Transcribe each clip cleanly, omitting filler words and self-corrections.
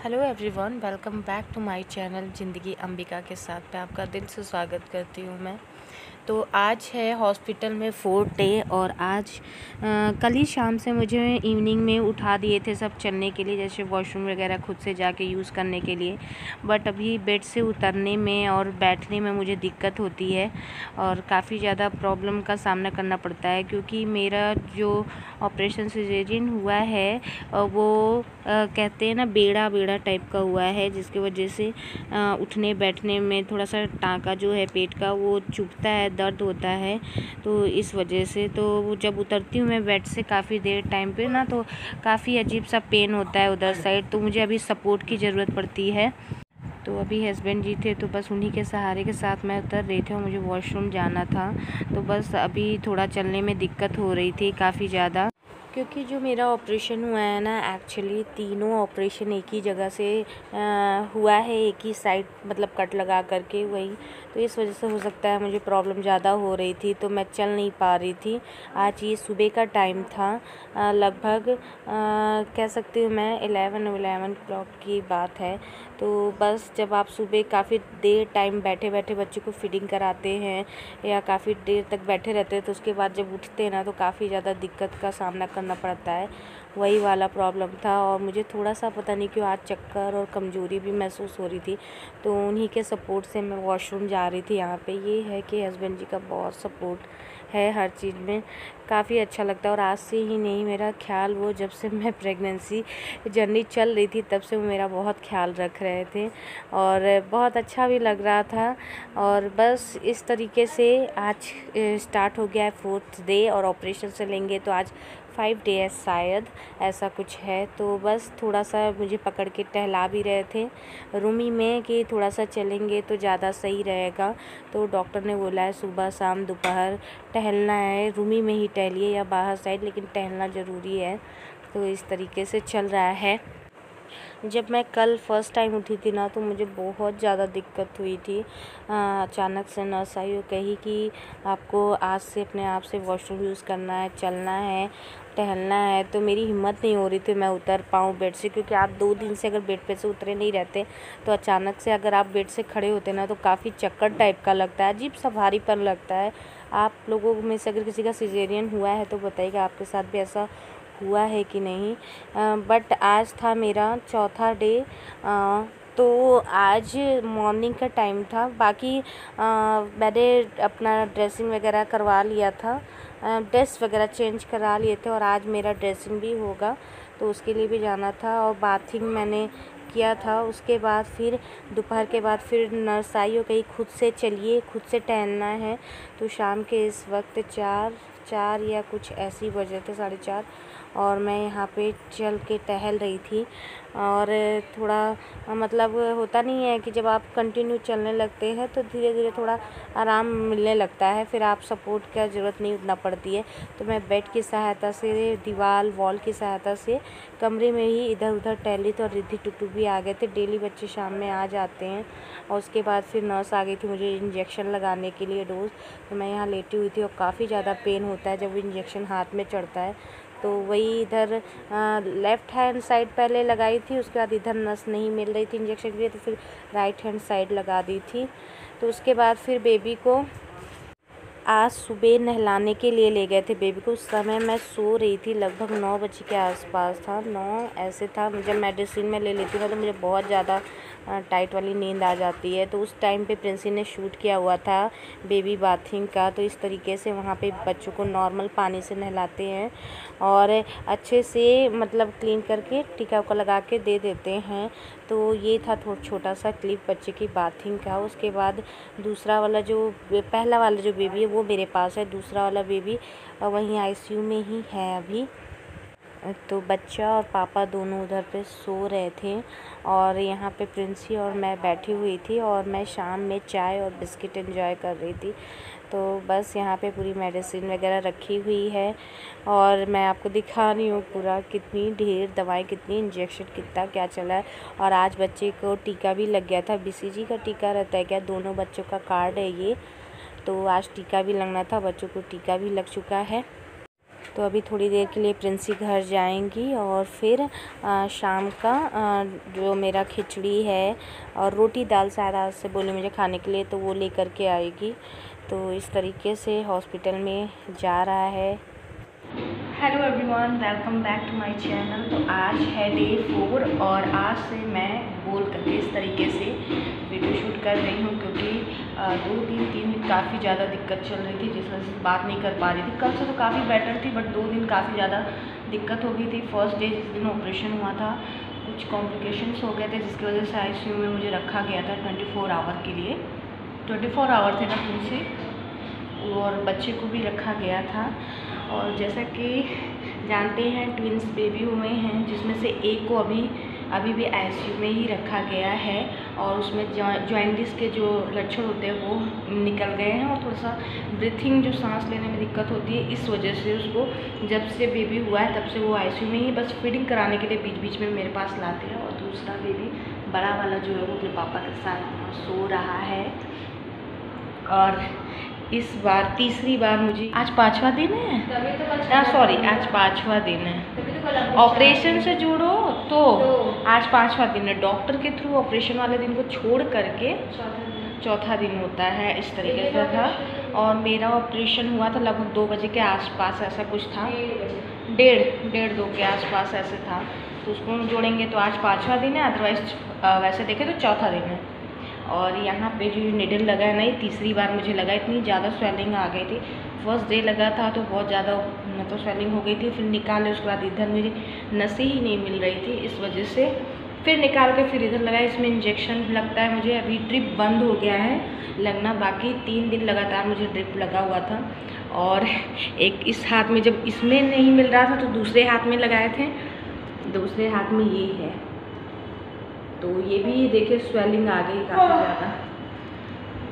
Hello everyone, welcome back to my channel ज़िंदगी अंबिका के साथ। मैं आपका दिल से स्वागत करती हूँ। मैं तो आज है हॉस्पिटल में 4th डे और आज कल ही शाम से मुझे इवनिंग में उठा दिए थे सब चलने के लिए, जैसे वॉशरूम वगैरह खुद से जाके यूज़ करने के लिए। बट अभी बेड से उतरने में और बैठने में मुझे दिक्कत होती है और काफ़ी ज़्यादा प्रॉब्लम का सामना करना पड़ता है, क्योंकि मेरा जो ऑपरेशन सिजेरियन हुआ है वो कहते हैं ना बेड़ा बेड़ा टाइप का हुआ है, जिसकी वजह से उठने बैठने में थोड़ा सा टाँका जो है पेट का वो चुभता है, दर्द होता है। तो इस वजह से तो जब उतरती हूँ मैं बेड से काफ़ी देर टाइम पे ना, तो काफ़ी अजीब सा पेन होता है उधर साइड। तो मुझे अभी सपोर्ट की ज़रूरत पड़ती है। तो अभी हस्बैंड जी थे तो बस उन्हीं के सहारे के साथ मैं उतर रही थी और मुझे वॉशरूम जाना था। तो बस अभी थोड़ा चलने में दिक्कत हो रही थी काफ़ी ज़्यादा, क्योंकि जो मेरा ऑपरेशन हुआ है ना, एक्चुअली तीनों ऑपरेशन एक ही जगह से हुआ है, एक ही साइड मतलब कट लगा करके वही। तो इस वजह से हो सकता है मुझे प्रॉब्लम ज़्यादा हो रही थी, तो मैं चल नहीं पा रही थी। आज ये सुबह का टाइम था, लगभग कह सकती हूँ मैं 11 क्लॉक की बात है। तो बस जब आप सुबह काफ़ी देर टाइम बैठे बैठे बच्चे को फीडिंग कराते हैं या काफ़ी देर तक बैठे रहते हैं, तो उसके बाद जब उठते हैं ना, तो काफ़ी ज़्यादा दिक्कत का सामना करना पड़ता है। वही वाला प्रॉब्लम था और मुझे थोड़ा सा पता नहीं क्यों आज चक्कर और कमज़ोरी भी महसूस हो रही थी। तो उन्हीं के सपोर्ट से मैं वॉशरूम जा रही थी। यहाँ पे ये है कि हस्बैंड जी का बहुत सपोर्ट है हर चीज़ में, काफ़ी अच्छा लगता है। और आज से ही नहीं, मेरा ख्याल वो जब से मैं प्रेगनेंसी जर्नी चल रही थी तब से वो मेरा बहुत ख्याल रख रहे थे और बहुत अच्छा भी लग रहा था। और बस इस तरीके से आज स्टार्ट हो गया है 4th डे और ऑपरेशन से लेंगे तो आज 5 डे है शायद, ऐसा कुछ है। तो बस थोड़ा सा मुझे पकड़ के टहला भी रहे थे रूमी में कि थोड़ा सा चलेंगे तो ज़्यादा सही रहेगा। तो डॉक्टर ने बोला है सुबह शाम दोपहर टहलना है, रूमी में ही टहलिए या बाहर साइड, लेकिन टहलना ज़रूरी है। तो इस तरीके से चल रहा है। जब मैं कल फ़र्स्ट टाइम उठी थी ना, तो मुझे बहुत ज़्यादा दिक्कत हुई थी। अचानक से नर्स आई और कही कि आपको आज से अपने आप से वॉशरूम यूज़ करना है, चलना है, टहलना है। तो मेरी हिम्मत नहीं हो रही थी मैं उतर पाऊँ बेड से, क्योंकि आप 2 दिन से अगर बेड पे से उतरे नहीं रहते तो अचानक से अगर आप बेड से खड़े होते ना, तो काफ़ी चक्कर टाइप का लगता है, अजीब सा भारीपन लगता है। आप लोगों में से अगर किसी का सिजेरियन हुआ है तो बताइएगा आपके साथ भी ऐसा हुआ है कि नहीं। बट आज था मेरा चौथा डे। तो आज मॉर्निंग का टाइम था। बाकी मैंने अपना ड्रेसिंग वगैरह करवा लिया था, ड्रेस वगैरह चेंज करा लिए थे और आज मेरा ड्रेसिंग भी होगा, तो उसके लिए भी जाना था। और बाथिंग मैंने किया था। उसके बाद फिर दोपहर के बाद फिर नर्स आई और कहीं खुद से चलिए, खुद से टहलना है। तो शाम के इस वक्त 4 या कुछ ऐसी बजे थे, 4:30, और मैं यहाँ पे चल के टहल रही थी। और थोड़ा मतलब होता नहीं है कि जब आप कंटिन्यू चलने लगते हैं तो धीरे धीरे थोड़ा आराम मिलने लगता है, फिर आप सपोर्ट का ज़रूरत नहीं उठना पड़ती है। तो मैं बेड की सहायता से, दीवार वॉल की सहायता से कमरे में ही इधर उधर टहली। तो रिद्धि टुटू भी आ गए थे, डेली बच्चे शाम में आ जाते हैं। और उसके बाद फिर नर्स आ गई थी मुझे इंजेक्शन लगाने के लिए डोज। तो मैं यहाँ लेटी हुई थी और काफ़ी ज़्यादा पेन होता है जब इंजेक्शन हाथ में चढ़ता है। तो वही इधर लेफ़्ट हैंड साइड पहले लगाई थी, उसके बाद इधर नस नहीं मिल रही थी इंजेक्शन के लिए, तो फिर राइट हैंड साइड लगा दी थी। तो उसके बाद फिर बेबी को आज सुबह नहलाने के लिए ले गए थे बेबी को। उस समय मैं सो रही थी, लगभग 9 बजे के आसपास था, 9 ऐसे था। जब मेडिसिन में ले लेती हूँ तो मुझे बहुत ज़्यादा टाइट वाली नींद आ जाती है। तो उस टाइम पे प्रिंसी ने शूट किया हुआ था बेबी बाथिंग का। तो इस तरीके से वहाँ पे बच्चों को नॉर्मल पानी से नहलाते हैं और अच्छे से मतलब क्लीन करके टीका उका लगा के दे देते हैं। तो ये था थोड़ा छोटा सा क्लिप बच्चे की बाथिंग का। उसके बाद दूसरा वाला जो पहला वाला जो बेबी है वो मेरे पास है, दूसरा वाला बेबी वहीं आईसीयू में ही है अभी। तो बच्चा और पापा दोनों उधर पे सो रहे थे और यहाँ पे प्रिंसी और मैं बैठी हुई थी और मैं शाम में चाय और बिस्किट एंजॉय कर रही थी। तो बस यहाँ पे पूरी मेडिसिन वगैरह रखी हुई है और मैं आपको दिखा रही हूँ पूरा कितनी ढेर दवाएं, कितनी इंजेक्शन, कितना क्या चला है। और आज बच्चे को टीका भी लग गया था, बीसीजी का टीका रहता है क्या, दोनों बच्चों का कार्ड है ये। तो आज टीका भी लगना था, बच्चों को टीका भी लग चुका है। तो अभी थोड़ी देर के लिए प्रिंसी घर जाएंगी और फिर शाम का जो मेरा खिचड़ी है और रोटी दाल शायद आज से बोले मुझे खाने के लिए, तो वो लेकर के आएगी। तो इस तरीके से हॉस्पिटल में जा रहा है। Hello everyone, welcome back to my channel. तो आज है डे 4 और आज से मैं बोल करके इस तरीके से वीडियो शूट कर रही हूँ, क्योंकि 2 दिन काफ़ी ज़्यादा दिक्कत चल रही थी, जिस वजह से बात नहीं कर पा रही थी। कल से तो काफ़ी बेटर थी, बट 2 दिन काफ़ी ज़्यादा दिक्कत हो गई थी। फर्स्ट डे जिस दिन ऑपरेशन हुआ था कुछ कॉम्प्लिकेशंस हो गए थे, जिसकी वजह से ICU में मुझे रखा गया था 24 आवर के लिए। 24 आवर थे ना मुझे, और बच्चे को भी रखा गया था। और जैसा कि जानते हैं ट्विंस बेबी हुए हैं, जिसमें से एक को अभी भी ICU में ही रखा गया है, और उसमें जॉइंटिस के जो लक्षण होते हैं वो निकल गए हैं, और थोड़ा सा ब्रीथिंग जो सांस लेने में दिक्कत होती है, इस वजह से उसको जब से बेबी हुआ है तब से वो ICU में ही बस फीडिंग कराने के लिए बीच बीच में मेरे पास लाते हैं। और दूसरा बेबी बड़ा वाला जो है वो अपने पापा के साथ सो रहा है। और इस बार तीसरी बार मुझे आज 5वां दिन है, आज 5वां दिन है। ऑपरेशन से जोड़ो तो आज 5वां दिन है। डॉक्टर के थ्रू ऑपरेशन वाले दिन को छोड़ करके चौथा दिन होता है, इस तरीके से था। और मेरा ऑपरेशन हुआ था लगभग 2 बजे के आसपास, ऐसा कुछ था, 1:30-2 के आसपास ऐसे था। तो उसको हम जोड़ेंगे तो आज 5वां दिन है, अदरवाइज वैसे देखें तो चौथा दिन है। और यहाँ पे जो निडल लगा है ना, ये तीसरी बार मुझे लगा। इतनी ज़्यादा स्वेलिंग आ गई थी। फर्स्ट डे लगा था तो बहुत ज़्यादा मतलब स्वेलिंग हो गई थी, फिर निकाले उसके बाद इधर मुझे नसें ही नहीं मिल रही थी, इस वजह से फिर निकाल के फिर इधर लगा। इसमें इंजेक्शन लगता है मुझे, अभी ड्रिप बंद हो गया है लगना, बाकी 3 दिन लगातार मुझे ड्रिप लगा हुआ था। और एक इस हाथ में जब इसमें नहीं मिल रहा था तो दूसरे हाथ में लगाए थे, दूसरे हाथ में ये है, तो ये भी देखिए स्वेलिंग आ गई काफ़ी ज़्यादा।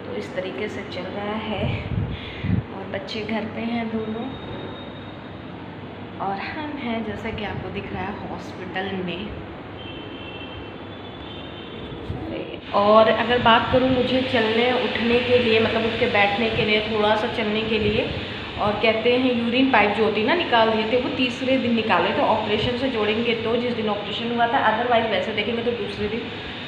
तो इस तरीके से चल रहा है, और बच्चे घर पे हैं दोनों, और हम हैं जैसा कि आपको दिख रहा है हॉस्पिटल में। और अगर बात करूँ मुझे चलने उठने के लिए, मतलब उठ के बैठने के लिए, थोड़ा सा चलने के लिए, और कहते हैं यूरिन पाइप जो होती है ना निकाल दिए थे, वो तीसरे दिन निकाले थे। ऑपरेशन से जोड़ेंगे तो जिस दिन ऑपरेशन हुआ था, अदरवाइज वैसे देखेंगे तो दूसरे दिन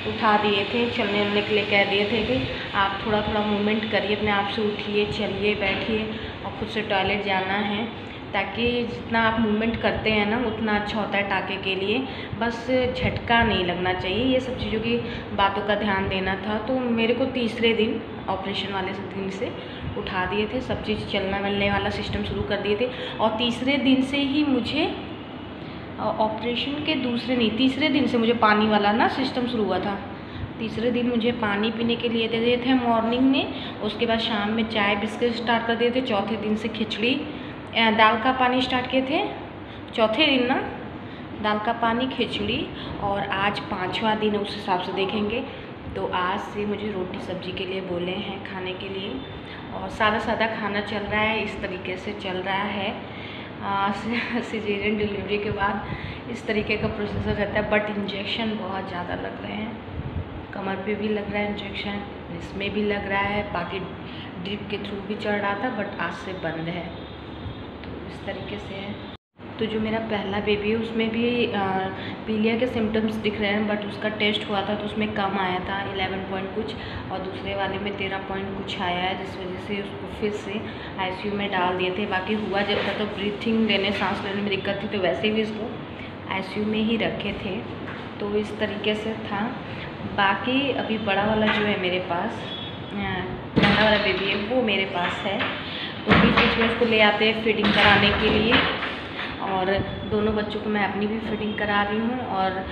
उठा दिए थे। चलने उलने के लिए कह दिए थे कि आप थोड़ा थोड़ा मूवमेंट करिए, अपने आप से उठिए, चलिए, बैठिए, और खुद से टॉयलेट जाना है, ताकि जितना आप मूवमेंट करते हैं ना उतना अच्छा होता है टाँके के लिए। बस झटका नहीं लगना चाहिए, ये सब चीज़ों की बातों का ध्यान देना था। तो मेरे को तीसरे दिन ऑपरेशन वाले दिन से उठा दिए थे, सब चीज़ चलना मिलने वाला सिस्टम शुरू कर दिए थे। और तीसरे दिन से ही मुझे ऑपरेशन के तीसरे दिन से मुझे पानी वाला ना सिस्टम शुरू हुआ था। तीसरे दिन मुझे पानी पीने के लिए दे दिए थे मॉर्निंग में, उसके बाद शाम में चाय बिस्किट स्टार्ट कर दिए थे। चौथे दिन से खिचड़ी दाल का पानी स्टार्ट किए थे, चौथे दिन ना दाल का पानी, खिचड़ी। और आज 5वां दिन है, उस हिसाब से देखेंगे तो आज से मुझे रोटी सब्जी के लिए बोले हैं खाने के लिए, और सादा सादा खाना चल रहा है, इस तरीके से चल रहा है। सिजेरियन डिलीवरी के बाद इस तरीके का प्रोसीजर रहता है, बट इंजेक्शन बहुत ज़्यादा लग रहे हैं। कमर पे भी लग रहा है इंजेक्शन, इसमें भी लग रहा है, बाकी ड्रिप के थ्रू भी चढ़ रहा था, बट आज से बंद है। तो इस तरीके से है। तो जो मेरा पहला बेबी है उसमें भी पीलिया के सिम्टम्स दिख रहे हैं, बट उसका टेस्ट हुआ था तो उसमें कम आया था, 11 पॉइंट कुछ, और दूसरे वाले में 13 पॉइंट कुछ आया है, जिस वजह से उसको फिर से ICU में डाल दिए थे। बाकी हुआ जब था तो ब्रीथिंग लेने, सांस लेने में दिक्कत थी, तो वैसे भी इसको ICU में ही रखे थे। तो इस तरीके से था। बाकी अभी बड़ा वाला जो है मेरे पास, पहला वाला बेबी है वो मेरे पास है, तो बीच बीच में उसको ले आते हैं फीडिंग कराने के लिए। और दोनों बच्चों को मैं अपनी भी फीडिंग करा रही हूँ, और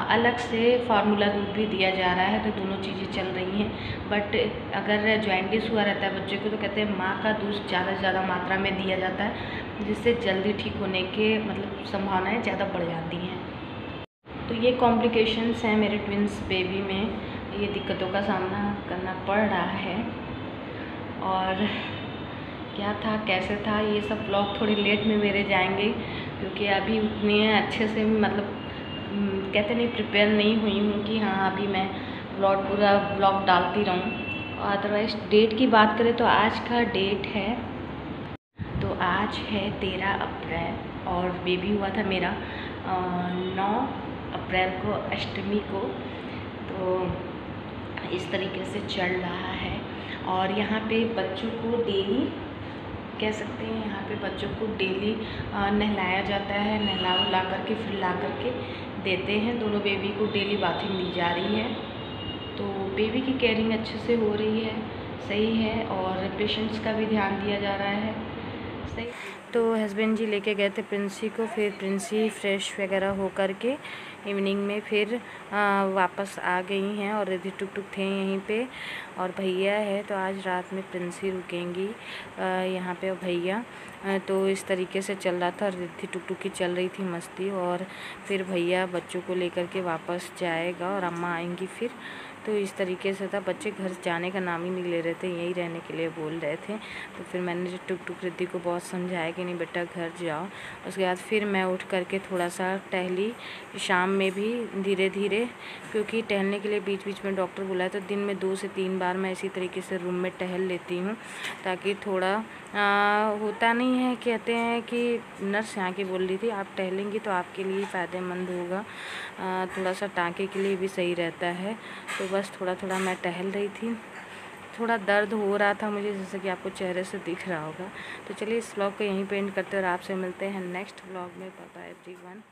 अलग से फार्मूला दूध भी दिया जा रहा है, तो दोनों चीज़ें चल रही हैं। बट अगर जॉइंटिस हुआ रहता है बच्चे को तो कहते हैं माँ का दूध ज़्यादा से ज़्यादा मात्रा में दिया जाता है, जिससे जल्दी ठीक होने के मतलब संभावनाएँ ज़्यादा बढ़ जाती हैं। तो ये कॉम्प्लिकेशंस हैं मेरे ट्विंस बेबी में, ये दिक्कतों का सामना करना पड़ रहा है। और क्या था कैसे था ये सब ब्लॉग थोड़ी लेट में मेरे जाएंगे, क्योंकि अभी उतने अच्छे से मतलब कहते नहीं प्रिपेयर नहीं हुई हूँ कि हाँ अभी मैं पूरा ब्लॉग डालती रहूँ। अदरवाइज़ डेट की बात करें तो आज का डेट है, तो आज आज है 13 अप्रैल और बेबी हुआ था मेरा 9 अप्रैल को, अष्टमी को। तो इस तरीके से चल रहा है। और यहाँ पे बच्चों को डेली कह सकते हैं, यहाँ पे बच्चों को डेली नहलाया जाता है। नहला उला करके फिर ला करके देते हैं। दोनों बेबी को डेली बाथिंग दी जा रही है। तो बेबी की केयरिंग अच्छे से हो रही है, सही है। और पेशेंट्स का भी ध्यान दिया जा रहा है, सही। तो हस्बैंड जी लेके गए थे प्रिंसी को, फिर प्रिंसी फ्रेश वगैरह हो करके इवनिंग में फिर वापस आ गई हैं। और रिद्धि टुक टुक थे यहीं पे और भैया है, तो आज रात में प्रिंसी रुकेंगी यहाँ पे। और भैया तो इस तरीके से चल रहा था। रिद्धि टुक टुक की चल रही थी मस्ती। और फिर भैया बच्चों को लेकर के वापस जाएगा और अम्मा आएंगी फिर। तो इस तरीके से था। बच्चे घर जाने का नाम ही नहीं ले रहे थे, यहीं रहने के लिए बोल रहे थे। तो फिर मैंने टुक टुक रिद्धि को बहुत समझाया कि नहीं बेटा घर जाओ। उसके बाद फिर मैं उठ करके थोड़ा सा टहली शाम में भी धीरे धीरे, क्योंकि टहलने के लिए बीच बीच में डॉक्टर बुलाया तो दिन में 2 से 3 बार मैं इसी तरीके से रूम में टहल लेती हूँ, ताकि थोड़ा होता नहीं है, कहते हैं कि नर्स यहाँ की बोल रही थी आप टहलेंगी तो आपके लिए फ़ायदेमंद होगा, थोड़ा सा टाँके के लिए भी सही रहता है। तो बस थोड़ा थोड़ा मैं टहल रही थी। थोड़ा दर्द हो रहा था मुझे, जैसे कि आपको चेहरे से दिख रहा होगा। तो चलिए इस व्लॉग को यहीं पे एंड करते हैं और आपसे मिलते हैं नेक्स्ट व्लॉग में। Bye bye everyone.